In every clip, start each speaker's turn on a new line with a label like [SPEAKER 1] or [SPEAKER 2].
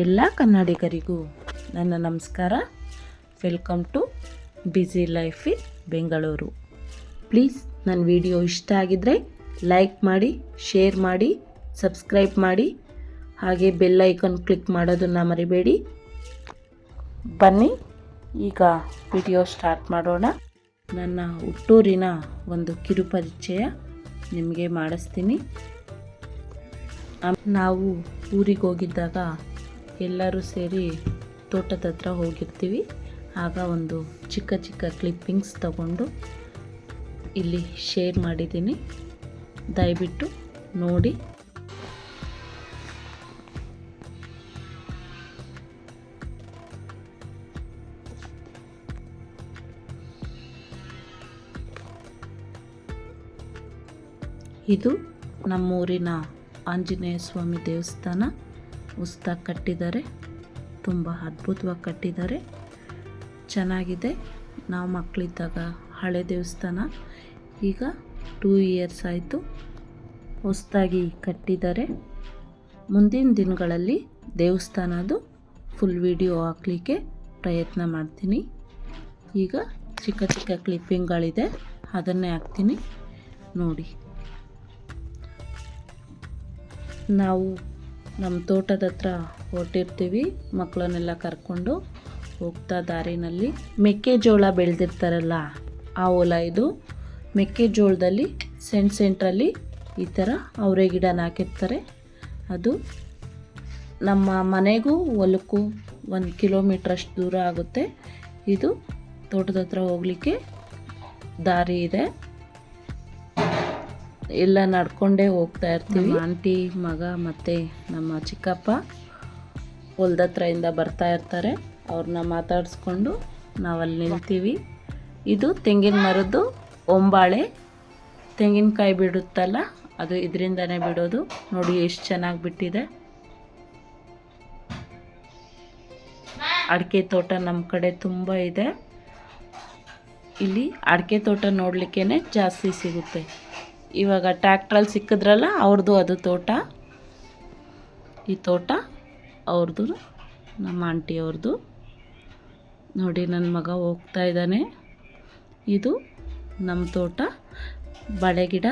[SPEAKER 1] ಎಲ್ಲ ಕನ್ನಡಿಗರಿಗೂ ನನ್ನ ನಮಸ್ಕಾರ. Welcome to busy life in Bengaluru. Please ನನ್ನ ವಿಡಿಯೋ ಇಷ್ಟ ಆಗಿದ್ದರೆ ಲೈಕ್ ಮಾಡಿ, ಶೇರ್ ಮಾಡಿ, ಸಬ್ಸ್ಕ್ರೈಬ್ ಮಾಡಿ, ಹಾಗೆ ಬೆಲ್ ಐಕಾನ್ ಕ್ಲಿಕ್ ಮಾಡೋದನ್ನು ಮರಿಬೇಡಿ. ಬನ್ನಿ ಈಗ ವಿಡಿಯೋ ಸ್ಟಾರ್ಟ್ ಮಾಡೋಣ. ನನ್ನ ಹುಟ್ಟೂರಿನ ಒಂದು ಕಿರುಪರಿಚಯ ನಿಮಗೆ ಮಾಡಿಸ್ತೀನಿ. ನಾವು ಊರಿಗೆ ಹೋಗಿದ್ದಾಗ ಎಲ್ಲರೂ ಸೇರಿ ತೋಟದ ಹತ್ರ ಹೋಗಿರ್ತೀವಿ. ಆಗ ಒಂದು ಚಿಕ್ಕ ಚಿಕ್ಕ ಕ್ಲಿಪ್ಪಿಂಗ್ಸ್ ತಗೊಂಡು ಇಲ್ಲಿ ಶೇರ್ ಮಾಡಿದ್ದೀನಿ, ದಯವಿಟ್ಟು ನೋಡಿ. ಇದು ನಮ್ಮೂರಿನ ಆಂಜನೇಯ ಸ್ವಾಮಿ ದೇವಸ್ಥಾನ. ಹೊಸ್ದಾಗಿ ಕಟ್ಟಿದ್ದಾರೆ, ತುಂಬ ಅದ್ಭುತವಾಗಿ ಕಟ್ಟಿದ್ದಾರೆ, ಚೆನ್ನಾಗಿದೆ. ನಾವು ಮಕ್ಕಳಿದ್ದಾಗ ಹಳೆ ದೇವಸ್ಥಾನ, ಈಗ 2 ಇಯರ್ಸ್ ಆಯಿತು ಹೊಸದಾಗಿ ಕಟ್ಟಿದ್ದಾರೆ. ಮುಂದಿನ ದಿನಗಳಲ್ಲಿ ದೇವಸ್ಥಾನದ್ದು ಫುಲ್ ವಿಡಿಯೋ ಹಾಕಲಿಕ್ಕೆ ಪ್ರಯತ್ನ ಮಾಡ್ತೀನಿ. ಈಗ ಚಿಕ್ಕ ಚಿಕ್ಕ ಕ್ಲಿಪ್ಪಿಂಗ್ಗಳಿದೆ, ಅದನ್ನೇ ಹಾಕ್ತೀನಿ ನೋಡಿ. ನಾವು ನಮ್ಮ ತೋಟದ ಹತ್ರ ಹೊರಟಿರ್ತೀವಿ, ಮಕ್ಕಳನ್ನೆಲ್ಲ ಕರ್ಕೊಂಡು ಹೋಗ್ತಾ ದಾರಿನಲ್ಲಿ ಮೆಕ್ಕೆಜೋಳ ಬೆಳೆದಿರ್ತಾರಲ್ಲ ಆ ಹೊಲ ಇದು. ಮೆಕ್ಕೆಜೋಳದಲ್ಲಿ ಸೆಂಟ್ರಲ್ಲಿ ಈ ಥರ ಅವರೆ ಗಿಡನ ಹಾಕಿರ್ತಾರೆ. ಅದು ನಮ್ಮ ಮನೆಗೂ ಹೊಲಕ್ಕೂ 1 ಕಿಲೋಮೀಟ್ರ್ ಅಷ್ಟು ದೂರ ಆಗುತ್ತೆ. ಇದು ತೋಟದ ಹತ್ರ ಹೋಗಲಿಕ್ಕೆ ದಾರಿ ಇದೆ, ಎಲ್ಲ ನಡ್ಕೊಂಡೇ ಹೋಗ್ತಾ ಇರ್ತೀವಿ. ಆಂಟಿ, ಮಗ ಮತ್ತು ನಮ್ಮ ಚಿಕ್ಕಪ್ಪ ಹೊಲ್ದ ಹತ್ರದಿಂದ ಬರ್ತಾ ಇರ್ತಾರೆ. ಅವ್ರನ್ನ ಮಾತಾಡಿಸ್ಕೊಂಡು ನಾವಲ್ಲಿ ನಿಲ್ತೀವಿ. ಇದು ತೆಂಗಿನ ಮರದ್ದು ಒಂಬಾಳೆ, ತೆಂಗಿನಕಾಯಿ ಬಿಡುತ್ತಲ್ಲ ಅದು ಇದರಿಂದನೇ ಬಿಡೋದು. ನೋಡಿ ಎಷ್ಟು ಚೆನ್ನಾಗಿ ಬಿಟ್ಟಿದೆ. ಅಡಿಕೆ ತೋಟ ನಮ್ಮ ಕಡೆ ತುಂಬ ಇದೆ. ಇಲ್ಲಿ ಅಡಿಕೆ ತೋಟ ನೋಡಲಿಕ್ಕೇ ಜಾಸ್ತಿ ಸಿಗುತ್ತೆ. ಇವಾಗ ಟ್ಯಾಕ್ಟ್ರಲ್ಲಿ ಸಿಕ್ಕಿದ್ರಲ್ಲ ಅವ್ರದ್ದು ಅದು ತೋಟ. ಈ ತೋಟ ಅವ್ರದ್ದು, ನಮ್ಮ ಆಂಟಿ ಅವ್ರದ್ದು. ನೋಡಿ ನನ್ನ ಮಗ ಹೋಗ್ತಾ ಇದ್ದಾನೆ. ಇದು ನಮ್ಮ ತೋಟ, ಬಾಳೆ ಗಿಡ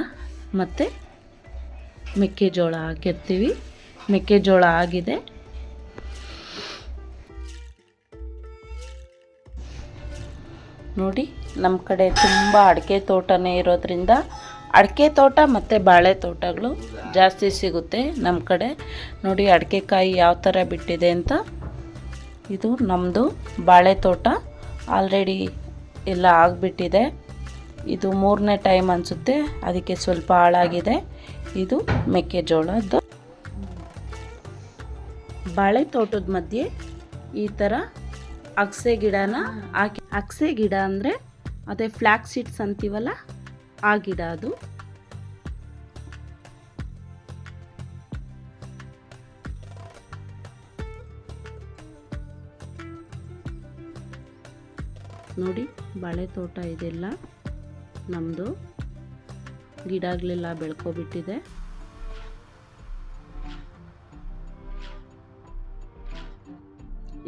[SPEAKER 1] ಮತ್ತು ಮೆಕ್ಕೆಜೋಳ ಹಾಕಿರ್ತೀವಿ. ಮೆಕ್ಕೆಜೋಳ ಆಗಿದೆ. ನೋಡಿ ನಮ್ಮ ಕಡೆ ತುಂಬ ಅಡಿಕೆ ತೋಟನೇ ಇರೋದ್ರಿಂದ ಅಡಿಕೆ ತೋಟ ಮತ್ತು ಬಾಳೆ ತೋಟಗಳು ಜಾಸ್ತಿ ಸಿಗುತ್ತೆ ನಮ್ಮ ಕಡೆ. ನೋಡಿ ಅಡಿಕೆಕಾಯಿ ಯಾವ ಥರ ಬಿಟ್ಟಿದೆ ಅಂತ. ಇದು ನಮ್ಮದು ಬಾಳೆ ತೋಟ, ಆಲ್ರೆಡಿ ಎಲ್ಲ ಆಗಿಬಿಟ್ಟಿದೆ. ಇದು 3ನೇ ಟೈಮ್ ಅನಿಸುತ್ತೆ, ಅದಕ್ಕೆ ಸ್ವಲ್ಪ ಹಾಳಾಗಿದೆ. ಇದು ಮೆಕ್ಕೆಜೋಳದ್ದು. ಬಾಳೆ ತೋಟದ ಮಧ್ಯೆ ಈ ಥರ ಅಗಸೆ ಗಿಡನ ಹಾಕಿ. ಅಗಸೆ ಗಿಡ ಅಂದರೆ ಅದೇ ಫ್ಲ್ಯಾಕ್ಸ್ ಸೀಡ್ಸ್ ಅಂತೀವಲ್ಲ ಆ ಗಿಡ ಅದು. ನೋಡಿ ಬಾಳೆ ತೋಟ ಇದೆಲ್ಲ ನಮ್ಮದು. ಗಿಡಗಳೆಲ್ಲ ಬೆಳ್ಕೊಬಿಟ್ಟಿದೆ.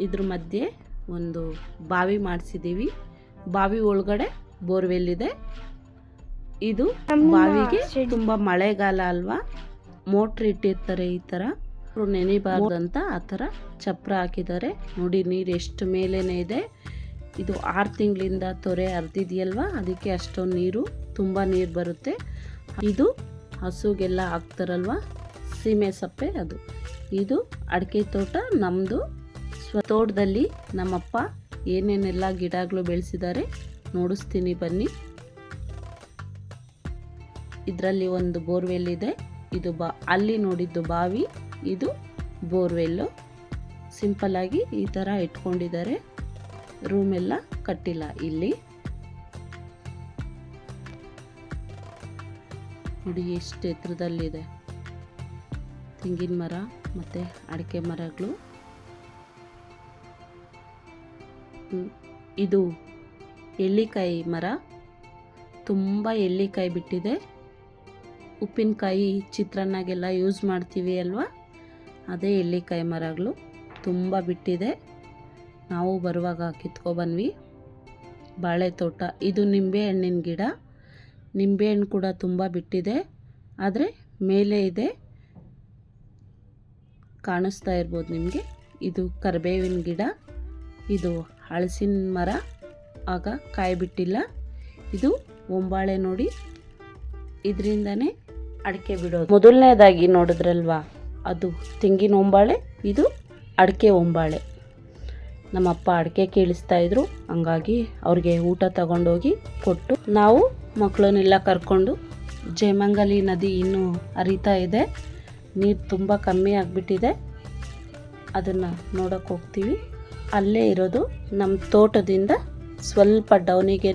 [SPEAKER 1] ಇದ್ರ ಮಧ್ಯೆ ಒಂದು ಬಾವಿ ಮಾಡಿಸಿದ್ದೀವಿ. ಬಾವಿ ಒಳಗಡೆ ಬೋರ್ವೆಲ್ ಇದೆ. ಇದು ಬಾವಿಗೆ ತುಂಬ ಮಳೆಗಾಲ ಅಲ್ವಾ, ಮೋಟ್ರ್ ಇಟ್ಟಿರ್ತಾರೆ ಈ ಥರ, ನೆನೆಬಾರ್ದು ಅಂತ ಆ ಥರ ಚಪ್ರ ಹಾಕಿದ್ದಾರೆ. ನೋಡಿ ನೀರು ಎಷ್ಟು ಮೇಲೇನೆ ಇದೆ. ಇದು 6 ತಿಂಗಳಿಂದ ತೊರೆ ಹರಿದಿದೆಯಲ್ವಾ, ಅದಕ್ಕೆ ಅಷ್ಟೊಂದು ನೀರು, ತುಂಬ ನೀರು ಬರುತ್ತೆ. ಇದು ಹಸುಗೆಲ್ಲ ಹಾಕ್ತಾರಲ್ವ ಸೀಮೆ ಸಪ್ಪೆ, ಅದು. ಇದು ಅಡಿಕೆ ತೋಟ ನಮ್ಮದು. ತೋಟದಲ್ಲಿ ನಮ್ಮಪ್ಪ ಏನೇನೆಲ್ಲ ಗಿಡಗಳು ಬೆಳೆಸಿದ್ದಾರೆ ನೋಡಿಸ್ತೀನಿ ಬನ್ನಿ. ಇದರಲ್ಲಿ ಒಂದು ಬೋರ್ವೆಲ್ ಇದೆ. ಇದು ಅಲ್ಲಿ ನೋಡಿದ್ದು ಬಾವಿ, ಇದು ಬೋರ್ವೆಲ್ಲು. ಸಿಂಪಲ್ಲಾಗಿ ಈ ಥರ ಇಟ್ಕೊಂಡಿದ್ದಾರೆ. ರೂಮೆಲ್ಲ ಕಟ್ಟಿಲ್ಲ ಇಲ್ಲಿ. ನೋಡಿ ಎಷ್ಟು ಎತ್ತರದಲ್ಲಿದೆ. ತೆಂಗಿನ ಮರ ಮತ್ತು ಅಡಿಕೆ ಮರಗಳು. ಇದು ಎಳ್ಳಿಕಾಯಿ ಮರ, ತುಂಬ ಎಳ್ಳಿಕಾಯಿ ಬಿಟ್ಟಿದೆ. ಉಪ್ಪಿನಕಾಯಿ ಚಿತ್ರಾನ್ನಾಗೆಲ್ಲ ಯೂಸ್ ಮಾಡ್ತೀವಿ ಅಲ್ವಾ, ಅದೇ ಎಳ್ಳಿಕಾಯಿ ಮರಗಳು. ತುಂಬ ಬಿಟ್ಟಿದೆ. ನಾವು ಬರುವಾಗ ಕಿತ್ಕೊಬಂದ್ವಿ. ಬಾಳೆ ತೋಟ, ಇದು ನಿಂಬೆ ಹಣ್ಣಿನ ಗಿಡ. ನಿಂಬೆಹಣ್ಣು ಕೂಡ ತುಂಬ ಬಿಟ್ಟಿದೆ, ಆದರೆ ಮೇಲೆ ಇದೆ, ಕಾಣಿಸ್ತಾ ಇರ್ಬೋದು ನಿಮಗೆ. ಇದು ಕರಿಬೇವಿನ ಗಿಡ, ಇದು ಹಲಸಿನ ಮರ, ಆಗ ಕಾಯಿ ಬಿಟ್ಟಿಲ್ಲ. ಇದು ಒಂಬಾಳೆ ನೋಡಿ, ಇದರಿಂದನೇ ಅಡಿಕೆ ಬಿಡೋದು. ಮೊದಲನೇದಾಗಿ ನೋಡಿದ್ರಲ್ವಾ, ಅದು ತೆಂಗಿನ ಒಂಬಾಳೆ, ಇದು ಅಡಿಕೆ ಒಂಬಾಳೆ. ನಮ್ಮಪ್ಪ ಅಡಿಕೆ ಕೀಳಿಸ್ತಾ ಇದ್ರು, ಹಂಗಾಗಿ ಅವ್ರಿಗೆ ಊಟ ತಗೊಂಡೋಗಿ ಕೊಟ್ಟು ನಾವು ಮಕ್ಕಳನ್ನೆಲ್ಲ ಕರ್ಕೊಂಡು, ಜಯಮಂಗಲಿ ನದಿ ಇನ್ನೂ ಹರಿತಾ ಇದೆ, ನೀರು ತುಂಬ ಕಮ್ಮಿ ಆಗಿಬಿಟ್ಟಿದೆ, ಅದನ್ನು ನೋಡೋಕೆ ಹೋಗ್ತೀವಿ. ಅಲ್ಲೇ ಇರೋದು ನಮ್ಮ ತೋಟದಿಂದ ಸ್ವಲ್ಪ ಡೌನಿಗೆ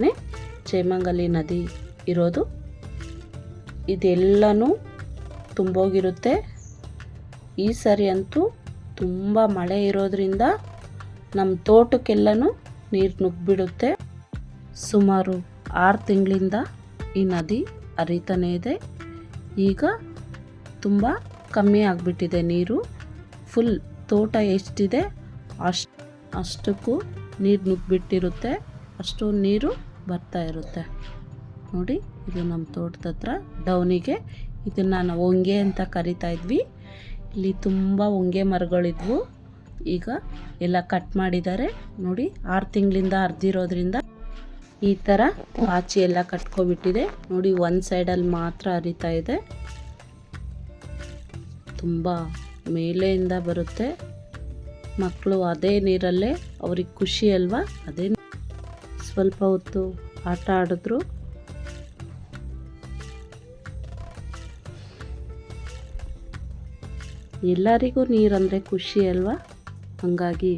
[SPEAKER 1] ಜಯಮಂಗಲಿ ನದಿ ಇರೋದು. ಇದೆಲ್ಲನೂ ತುಂಬೋಗಿರುತ್ತೆ. ಈ ಸರಿ ಅಂತೂ ತುಂಬ ಮಳೆ ಇರೋದ್ರಿಂದ ನಮ್ಮ ತೋಟಕ್ಕೆಲ್ಲನೂ ನೀರು ನುಗ್ಗಿಬಿಡುತ್ತೆ. ಸುಮಾರು 6 ತಿಂಗಳಿಂದ ಈ ನದಿ ಹರಿತಾನೇ ಇದೆ. ಈಗ ತುಂಬ ಕಮ್ಮಿ ಆಗಿಬಿಟ್ಟಿದೆ ನೀರು. ಫುಲ್ ತೋಟ ಎಷ್ಟಿದೆ ಅಷ್ಟಕ್ಕೂ ನೀರು ನುಗ್ಗಿಬಿಟ್ಟಿರುತ್ತೆ, ಅಷ್ಟೊಂದು ನೀರು ಬರ್ತಾ ಇರುತ್ತೆ. ನೋಡಿ, ಇದು ನಮ್ಮ ತೋಟದ ಹತ್ರ ಡೌನಿಗೆ. ಇದನ್ನು ನಾವು ಹೊಂಗೆ ಅಂತ ಕರಿತಾ ಇದ್ವಿ. ಇಲ್ಲಿ ತುಂಬ ಹೊಂಗೆ ಮರಗಳಿದ್ವು, ಈಗ ಎಲ್ಲ ಕಟ್ ಮಾಡಿದ್ದಾರೆ. ನೋಡಿ, 6 ತಿಂಗಳಿಂದ ಹರಿದಿರೋದ್ರಿಂದ ಈ ಥರ ಪಾಚಿ ಎಲ್ಲ ಕಟ್ಕೊಬಿಟ್ಟಿದೆ. ನೋಡಿ, ಒಂದು ಸೈಡಲ್ಲಿ ಮಾತ್ರ ಹರಿತಾ ಇದೆ. ತುಂಬ ಮೇಲೆಯಿಂದ ಬರುತ್ತೆ. ಮಕ್ಕಳು ಅದೇ ನೀರಲ್ಲೇ, ಅವ್ರಿಗೆ ಖುಷಿ ಅಲ್ವಾ, ಅದೇ ಸ್ವಲ್ಪ ಹೊತ್ತು ಆಟ ಆಡಿದ್ರು. ಎಲ್ಲರಿಗೂ ನೀರಂದರೆ ಖುಷಿ ಅಲ್ವಾ, ಹಾಗಾಗಿ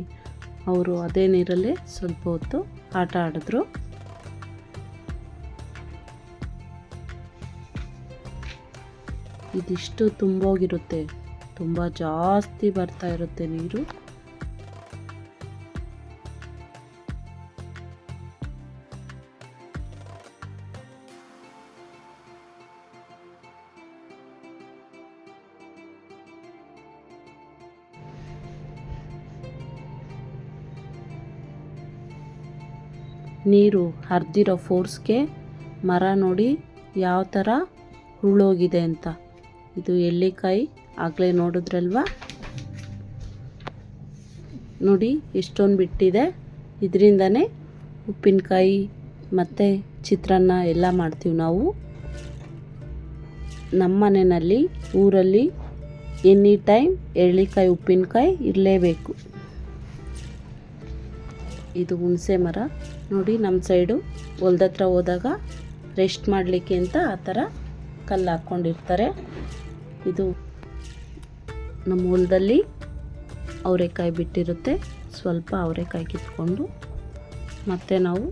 [SPEAKER 1] ಅವರು ಅದೇ ನೀರಲ್ಲೇ ಸ್ವಲ್ಪ ಹೊತ್ತು ಆಟ ಆಡಿದ್ರು. ಇದಿಷ್ಟು ತುಂಬೋಗಿರುತ್ತೆ, ತುಂಬ ಜಾಸ್ತಿ ಬರ್ತಾ ಇರುತ್ತೆ ನೀರು. ನೀರು ಹರಿದಿರೋ ಫೋರ್ಸ್ಗೆ ಮರ ನೋಡಿ ಯಾವ ಥರ ಹುಳೋಗಿದೆ ಅಂತ. ಇದು ಎಳ್ಳಿಕಾಯಿ, ಆಗಲೇ ನೋಡಿದ್ರಲ್ವಾ, ನೋಡಿ ಎಷ್ಟೊಂದು ಬಿಟ್ಟಿದೆ. ಇದರಿಂದನೇ ಉಪ್ಪಿನಕಾಯಿ ಮತ್ತು ಚಿತ್ರಾನ್ನ ಎಲ್ಲ ಮಾಡ್ತೀವಿ ನಾವು. ನಮ್ಮ ಮನೆಯಲ್ಲಿ, ಊರಲ್ಲಿ ಎನಿ ಟೈಮ್ ಎಳ್ಳಿಕಾಯಿ ಉಪ್ಪಿನಕಾಯಿ ಇರಲೇಬೇಕು. ಇದು ಹುಣಸೆ ಮರ ನೋಡಿ, ನಮ್ಮ ಸೈಡು ಹೊಲ್ದತ್ರ ಹೋದಾಗ ರೆಸ್ಟ್ ಮಾಡಲಿಕ್ಕೆ ಅಂತ ಆ ಥರ ಕಲ್ಲು ಹಾಕ್ಕೊಂಡಿರ್ತಾರೆ. ಇದು ನಮ್ಮ ಹೊಲದಲ್ಲಿ ಅವರೆಕಾಯಿ ಬಿಟ್ಟಿರುತ್ತೆ, ಸ್ವಲ್ಪ ಅವರೆಕಾಯಿ ಕಿತ್ಕೊಂಡು ಮತ್ತೆ ನಾವು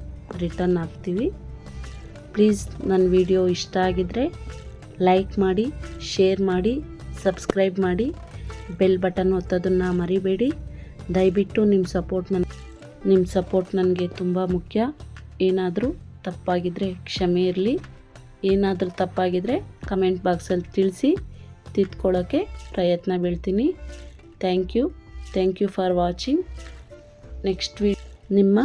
[SPEAKER 1] ರಿಟರ್ನ್ ಹಾಕ್ತೀವಿ. ಪ್ಲೀಸ್ ನನ್ನ ವಿಡಿಯೋ ಇಷ್ಟ ಆಗಿದ್ದರೆ ಲೈಕ್ ಮಾಡಿ, ಶೇರ್ ಮಾಡಿ, ಸಬ್ಸ್ಕ್ರೈಬ್ ಮಾಡಿ, ಬೆಲ್ ಬಟನ್ ಒತ್ತೋದನ್ನು ಮರಿಬೇಡಿ. ದಯವಿಟ್ಟು ನಿಮ್ಮ ಸಪೋರ್ಟ್ ನನಗೆ ತುಂಬ ಮುಖ್ಯ. ಏನಾದರೂ ತಪ್ಪಾಗಿದ್ದರೆ ಕ್ಷಮೆ ಇರಲಿ. ಏನಾದರೂ ತಪ್ಪಾಗಿದ್ದರೆ ಕಮೆಂಟ್ ಬಾಕ್ಸಲ್ಲಿ ತಿಳಿಸಿ, ತಿದ್ಕೊಳ್ಳೋಕ್ಕೆ ಪ್ರಯತ್ನ ಬೀಳ್ತೀನಿ. Thank you for watching. Next ನಿಮ್ಮ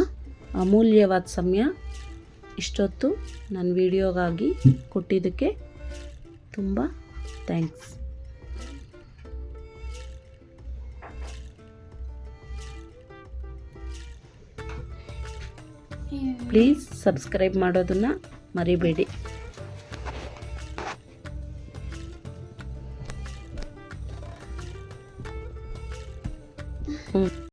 [SPEAKER 1] ಅಮೂಲ್ಯವಾದ ಸಮಯ ಇಷ್ಟೊತ್ತು ನನ್ನ ವಿಡಿಯೋಗಾಗಿ ಕೊಟ್ಟಿದ್ದಕ್ಕೆ ತುಂಬ ಥ್ಯಾಂಕ್ಸ್. ಪ್ಲೀಸ್ ಸಬ್ಸ್ಕ್ರೈಬ್ ಮಾಡೋದನ್ನು ಮರಿಬೇಡಿ.